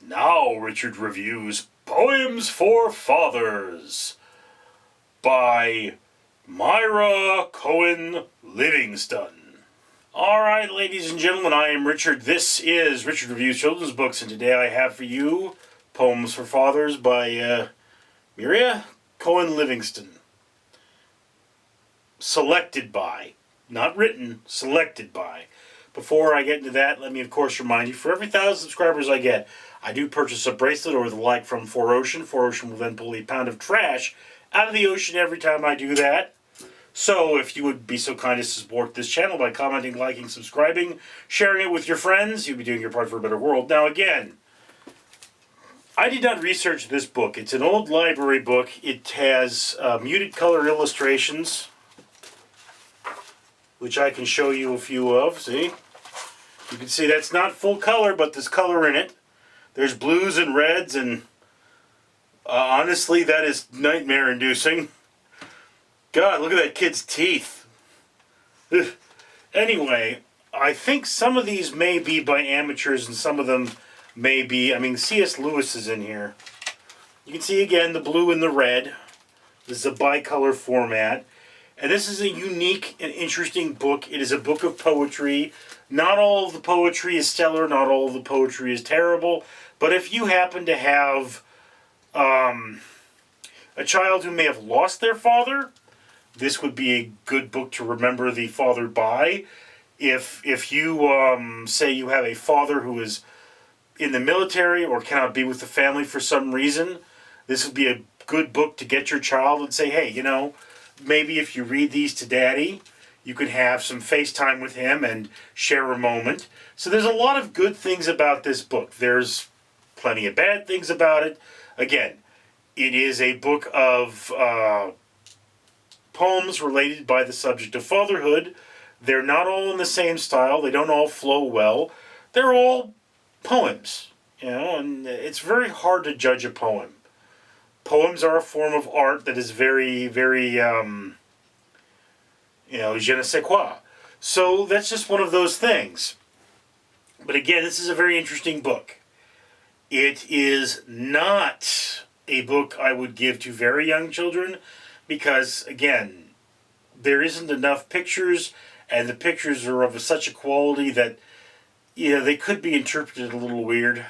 Now Richard reviews Poems for Fathers by Myra Cohn Livingston. Alright, ladies and gentlemen, I am Richard. This is Richard Reviews Children's Books, and today I have for you Poems for Fathers by Myra Cohn Livingston. Selected by, not written, selected by. Before I get into that, let me of course remind you, for every 1,000 subscribers I get, I do purchase a bracelet or the like from 4Ocean. 4Ocean will then pull a pound of trash out of the ocean every time I do that. So if you would be so kind as to support this channel by commenting, liking, subscribing, sharing it with your friends, you'll be doing your part for a better world. Now again, I did not research this book. It's an old library book. It has muted color illustrations, which I can show you a few of. See? You can see that's not full color, but there's color in it. There's blues and reds, and honestly, that is nightmare-inducing. God, look at that kid's teeth. Anyway, I think some of these may be by amateurs, and some of them may be, C.S. Lewis is in here. You can see, again, the blue and the red. This is a bicolor format. And this is a unique and interesting book. It is a book of poetry. Not all of the poetry is stellar. Not all of the poetry is terrible. But if you happen to have a child who may have lost their father, this would be a good book to remember the father by. If you say you have a father who is in the military or cannot be with the family for some reason, this would be a good book to get your child and say, hey, maybe if you read these to Daddy, you could have some FaceTime with him and share a moment. So there's a lot of good things about this book. There's plenty of bad things about it. Again, it is a book of poems related by the subject of fatherhood. They're not all in the same style. They don't all flow well. They're all poems, and it's very hard to judge a poem. Poems are a form of art that is very, very, je ne sais quoi. So that's just one of those things. But again, this is a very interesting book. It is not a book I would give to very young children because, again, there isn't enough pictures, and the pictures are of such a quality that, they could be interpreted a little weird.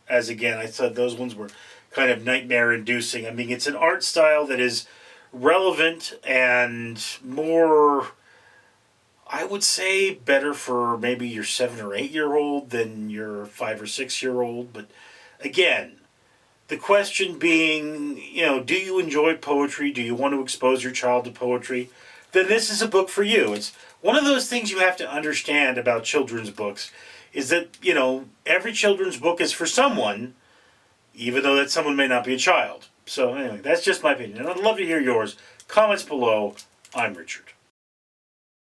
As again, I thought those ones were kind of nightmare-inducing. It's an art style that is relevant and more, I would say, better for maybe your 7 or 8-year-old than your 5 or 6-year-old. But again, the question being, do you enjoy poetry? Do you want to expose your child to poetry? Then this is a book for you. It's one of those things you have to understand about children's books is that, every children's book is for someone, even though that someone may not be a child. So anyway, that's just my opinion. And I'd love to hear yours. Comments below. I'm Richard.